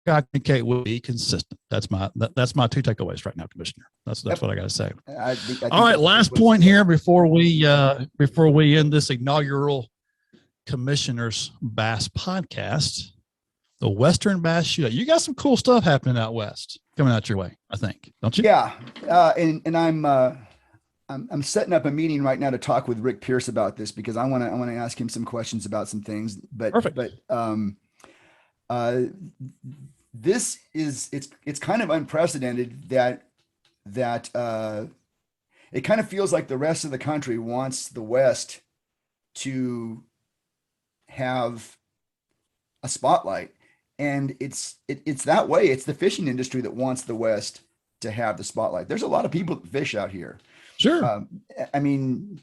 God, Kate will be consistent. That's my two takeaways right now, Commissioner. That's what I got to say. I all right. Last point here before we end this inaugural Commissioner's Bass podcast, the Western Bass Shootout. You got some cool stuff happening out west coming out your way, I think, don't you? Yeah. And I'm setting up a meeting right now to talk with Rick Pierce about this, because I want to ask him some questions about some things. But perfect. This is it's kind of unprecedented that it kind of feels like the rest of the country wants the West to have a spotlight, and it's that way. It's the fishing industry that wants the West to have the spotlight. There's a lot of people that fish out here. Sure. I mean,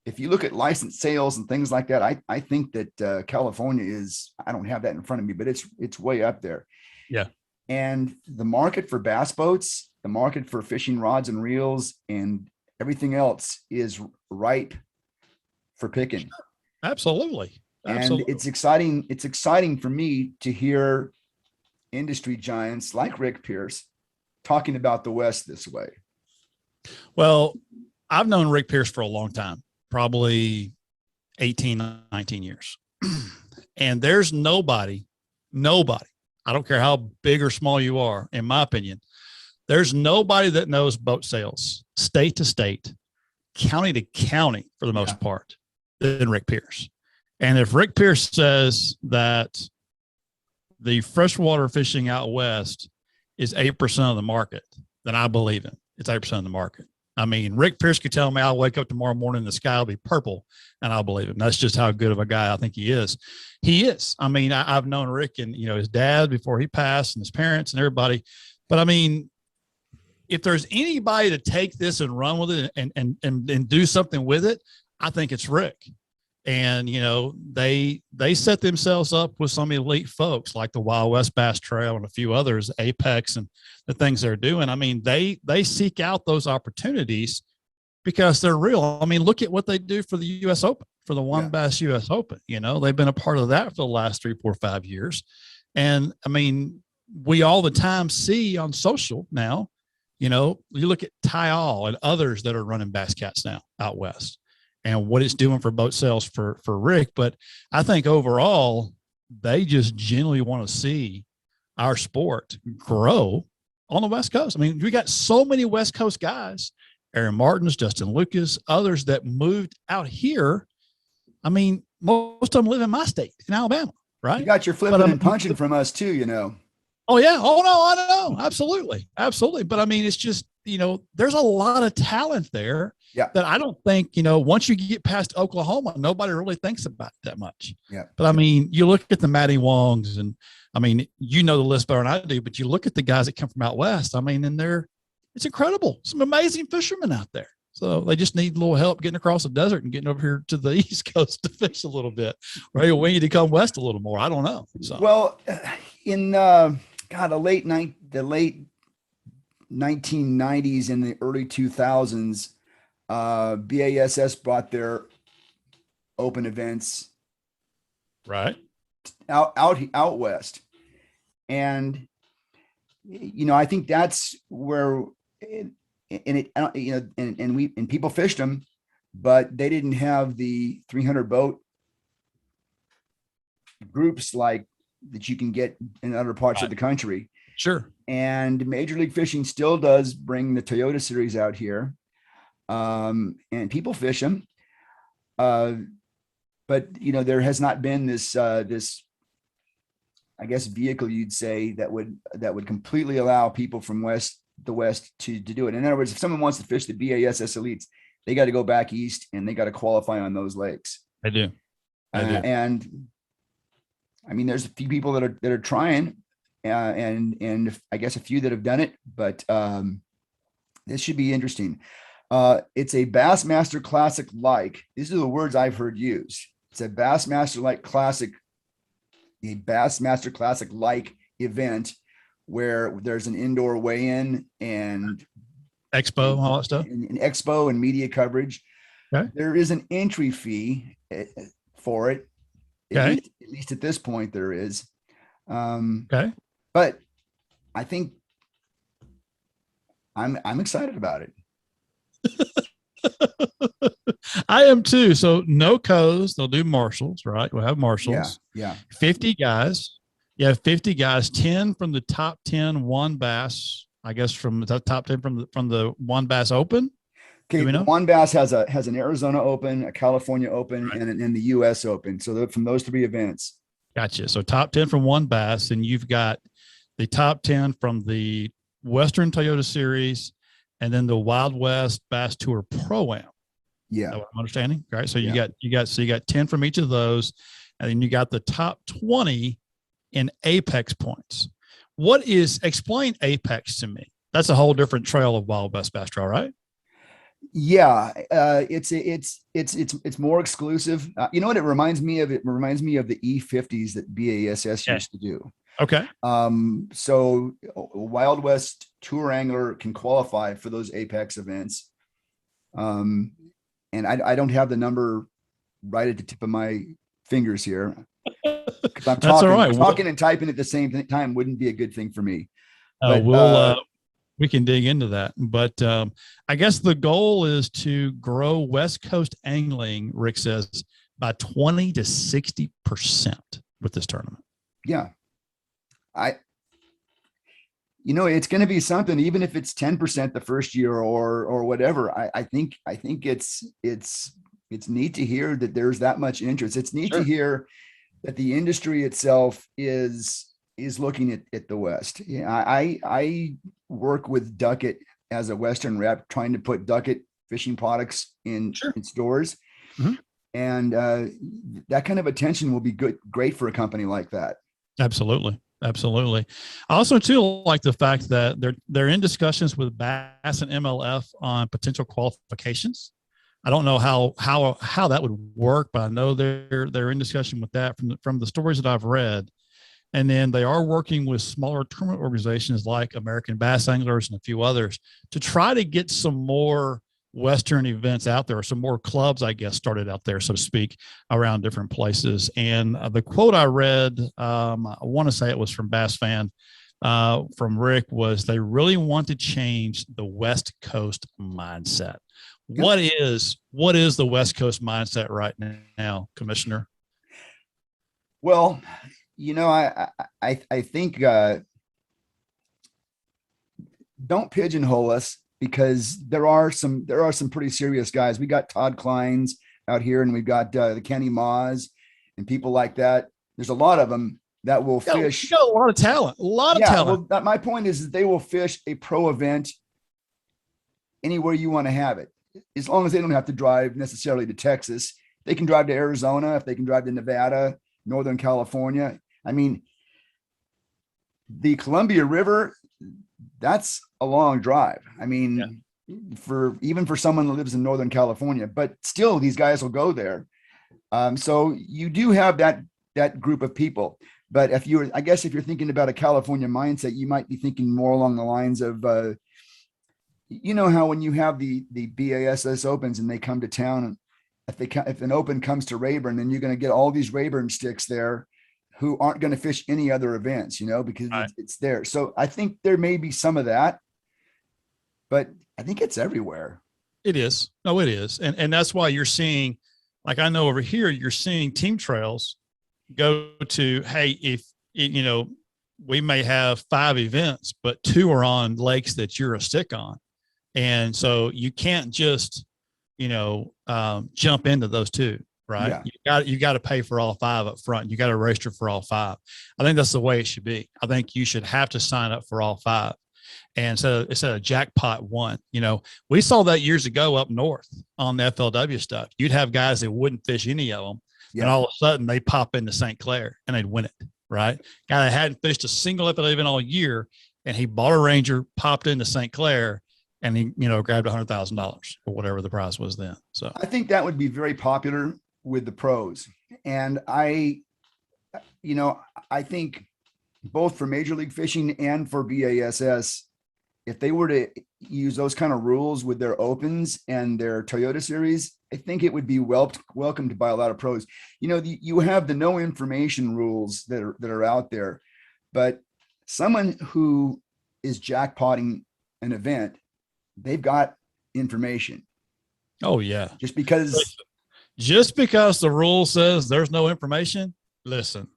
if you look at license sales and things like that, I think that California is, I don't have that in front of me, but it's way up there. Yeah. And the market for bass boats, the market for fishing rods and reels and everything else is ripe for picking. Absolutely. And Absolutely. it's exciting for me to hear industry giants like Rick Pierce talking about the West this way. Well, I've known Rick Pierce for a long time, probably 18, 19 years. And there's nobody, I don't care how big or small you are, in my opinion, there's nobody that knows boat sales, state to state, county to county, for the most part, than Rick Pierce. And if Rick Pierce says that the freshwater fishing out West is 8% of the market, then I believe him. It's 8% of the market. I mean, Rick Pierce could tell me I'll wake up tomorrow morning and the sky will be purple, and I'll believe him. That's just how good of a guy I think he is. He is. I mean, I've known Rick and, his dad before he passed and his parents and everybody. But I mean, if there's anybody to take this and run with it and do something with it, I think it's Rick. And, they set themselves up with some elite folks like the Wild West Bass Trail and a few others, Apex, and the things they're doing. I mean, they seek out those opportunities because they're real. I mean, look at what they do for the U.S. Open, for the One Bass U.S. Open. They've been a part of that for the last 3, 4, 5 years. And I mean, we all the time see on social now, you look at Tyall and others that are running Bass Cats now out West, and what it's doing for boat sales for Rick. But I think overall, they just genuinely want to see our sport grow on the West Coast. I mean, we got so many West Coast guys, Aaron Martins, Justin Lucas, others that moved out here. I mean, most of them live in my state, in Alabama, right? You got your flipping and punching from us too, Oh, yeah. Oh, no, I don't know. Absolutely. Absolutely. But I mean, it's just, there's a lot of talent there that I don't think, once you get past Oklahoma, nobody really thinks about it that much. Yeah. But I mean, you look at the Maddie Wongs and I mean, the list better than I do, but you look at the guys that come from out West. I mean, and it's incredible. Some amazing fishermen out there. So they just need a little help getting across the desert and getting over here to the East Coast to fish a little bit. Right? We need to come west a little more. I don't know. So. Well, in the late 1990s and the early 2000s, BASS brought their open events out west, and I think that's where and people fished them, but they didn't have the 300 boat groups like that you can get in other parts of the country. Sure. And Major League Fishing still does bring the Toyota series out here. And people fish them. But there has not been this, I guess, vehicle you'd say that would completely allow people from the West to do it. In other words, if someone wants to fish the BASS Elites, they got to go back East and they got to qualify on those lakes. I do. And I mean, there's a few people that are trying, and I guess a few that have done it, but this should be interesting. It's a Bassmaster Classic like. These are the words I've heard used. It's a Bassmaster Classic like event where there's an indoor weigh-in and expo, all that stuff, and expo and media coverage. Okay. There is an entry fee for it. Okay. At least at this point there is. Okay. But I think I'm excited about it. I am too. So no co's, they'll do marshals, right? We'll have marshals. Yeah. 50 guys. Yeah, 50 guys, 10 from the top 10 One Bass, I guess from the top 10 from the One Bass Open. Okay, One Bass has an Arizona Open, a California Open, right, and the U.S. Open. So from those 3 events. Gotcha. So top 10 from One Bass, and you've got the top 10 from the Western Toyota Series, and then the Wild West Bass Tour Pro-Am. Yeah, I'm understanding. Right. So you got 10 from each of those, and then you got the top 20 in Apex points. Explain Apex to me? That's a whole different trail of Wild West Bass Trail, right? Yeah, it's more exclusive. You know what it reminds me of? It reminds me of the E50s that BASS Yeah. used to do. Okay. So Wild West Tour Angler can qualify for those Apex events. Um, and I don't have the number right at the tip of my fingers here because I'm That's all talking right. talking and typing at the same time wouldn't be a good thing for me. Uh, But we'll uh, we can dig into that. But I guess the goal is to grow West Coast angling, Rick says, by 20 to 60% with this tournament. yeah, I it's going to be something, even if it's 10% the first year or whatever. I think it's neat to hear that there's that much interest. It's neat to Sure. hear that the industry itself is looking at the West. Yeah, I work with Duckett as a Western rep, trying to put Duckett fishing products Sure. in stores, Mm-hmm. and that kind of attention will be great for a company like that. Absolutely. Absolutely. I also too like the fact that they're in discussions with Bass and MLF on potential qualifications. I don't know how that would work, but I know they're in discussion with that from the stories that I've read. And then they are working with smaller tournament organizations like American Bass Anglers and a few others to try to get some more Western events out there, or some more clubs, I guess, started out there, so to speak, around different places. And the quote I read, I want to say it was from Bass Fan, from Rick, was they really want to change the West Coast mindset. Yep. What is the West Coast mindset right now, Commissioner? Well, I think don't pigeonhole us, because there are some pretty serious guys. We got Todd Kleins out here, and we've got the Kenny Maas and people like that. There's a lot of them that will You fish. got a lot of talent, a lot of Yeah, talent. well, my point is that they will fish a pro event anywhere you want to have it, as long as they don't have to drive necessarily to Texas. They can drive to Arizona, if they can drive to Nevada, Northern California. I mean, the Columbia River, that's a long drive. I Yeah. mean, for someone that lives in Northern California, but still these guys will go there. So you do have that group of people. But I guess if you're thinking about a California mindset, you might be thinking more along the lines of, how when you have the BASS opens and they come to town, and if an open comes to Rayburn, then you're going to get all these Rayburn sticks there who aren't going to fish any other events, because Right. it's there. So I think there may be some of that, but I think it's everywhere. It is. No, it is. And that's why you're seeing, like I know over here, you're seeing team trails go to, hey, if we may have 5 events, but 2 are on lakes that you're a stick on. And so you can't just, jump into those 2, right? Yeah. You got to pay for all 5 up front. You got to register for all 5. I think that's the way it should be. I think you should have to sign up for all 5. And so it's a jackpot one. We saw that years ago up north on the FLW stuff. You'd have guys that wouldn't fish any of them, Yeah. and all of a sudden they pop into St. Clair and they'd win it, right? Guy that hadn't fished a single FLW event all year, and he bought a Ranger, popped into St. Clair, and he grabbed $100,000 or whatever the price was then. So I think that would be very popular with the pros. And I think both for Major League Fishing and for BASS, if they were to use those kind of rules with their opens and their Toyota series, I think it would be welcomed by a lot of pros. You have the no information rules that are out there, but someone who is jackpotting an event, they've got information. oh yeah. Just because, Just because the rule says there's no information, listen,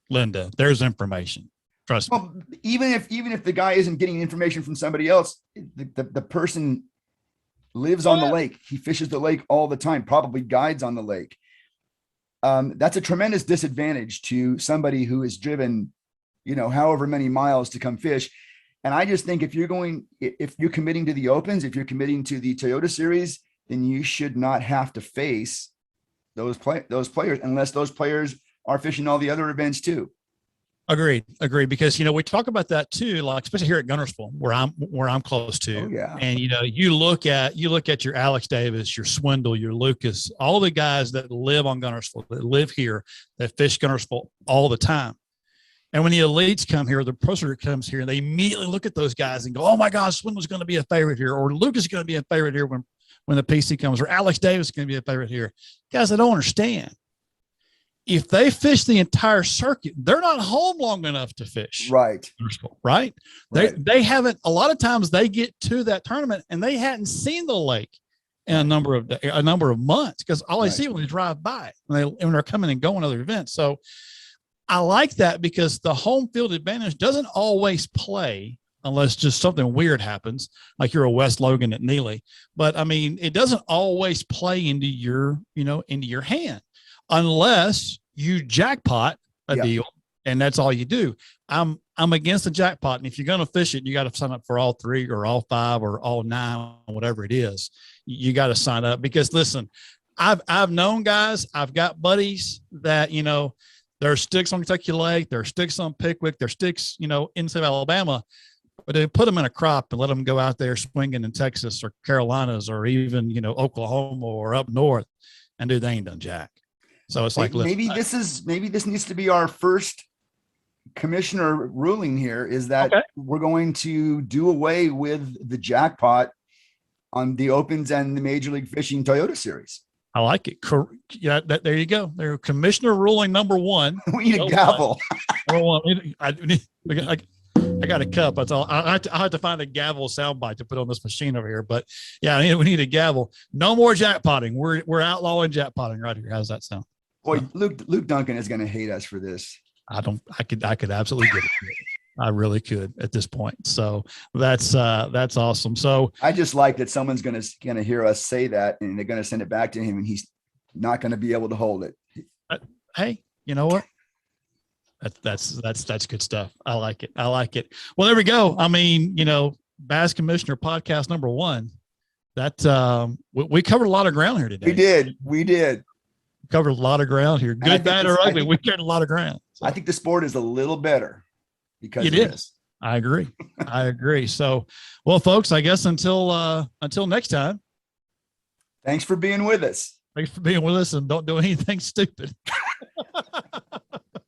Linda, there's information. Trust me. well, even if the guy isn't getting information from somebody else, the person lives Oh on the yeah. lake. He fishes the lake all the time, probably guides on the lake. That's a tremendous disadvantage to somebody who is driven, however many miles to come fish. And I just think if you're committing to the opens, if you're committing to the Toyota series, then you should not have to face those players unless those players are fishing all the other events too. Agreed. Because we talk about that too, like especially here at Gunnersville, where I'm close to. Oh yeah. And you look at your Alex Davis, your Swindle, your Lucas, all the guys that live on Gunnersville, that live here, that fish Gunnersville all the time. And when the elites come here, the pro circuit comes here, and they immediately look at those guys and go, "Oh my gosh, Swindle's going to be a favorite here, or Lucas is going to be a favorite here when the PC comes, or Alex Davis is going to be a favorite here." Guys, I don't understand. If they fish the entire circuit, they're not home long enough to fish. Right. Right. They haven't, a lot of times they get to that tournament and they hadn't seen the lake in a number of months, because all they see when they drive by when they're coming and going to other events. So I like that, because the home field advantage doesn't always play unless just something weird happens, like you're a West Logan at Neely. But I mean, it doesn't always play into your hand, unless you jackpot a deal, and that's all you do. I'm against the jackpot. And if you're going to fish it, you got to sign up for all 3 or all 5 or all 9, whatever it is. You got to sign up, because listen, I've known guys, I've got buddies that, there are sticks on Kentucky Lake, there are sticks on Pickwick, there are sticks, in South Alabama, but they put them in a crop and let them go out there swinging in Texas or Carolinas or even, Oklahoma or up north, and they ain't done jack. So it's like, maybe this needs to be our first commissioner ruling here, is that we're going to do away with the jackpot on the Opens and the Major League Fishing Toyota Series. I like it. Yeah, there you go. There, commissioner ruling number 1. We need a gavel. Number 1. I got a cup. That's all. I have to find a gavel soundbite to put on this machine over here. But yeah, we need a gavel. No more jackpotting. We're outlawing jackpotting right here. How's that sound? Boy, Luke Duncan is going to hate us for this. I could absolutely get it. I really could at this point. So that's awesome. So I just like that someone's going to hear us say that, and they're going to send it back to him, and he's not going to be able to hold it. Hey, you know what? That's good stuff. I like it. Well, there we go. I mean, Bass Commissioner podcast number 1. That we covered a lot of ground here today. We did. Covered a lot of ground here. Good, bad, or ugly. We covered a lot of ground. So. I think the sport is a little better because it is. I agree. So, well, folks, I guess until next time. Thanks for being with us. And don't do anything stupid.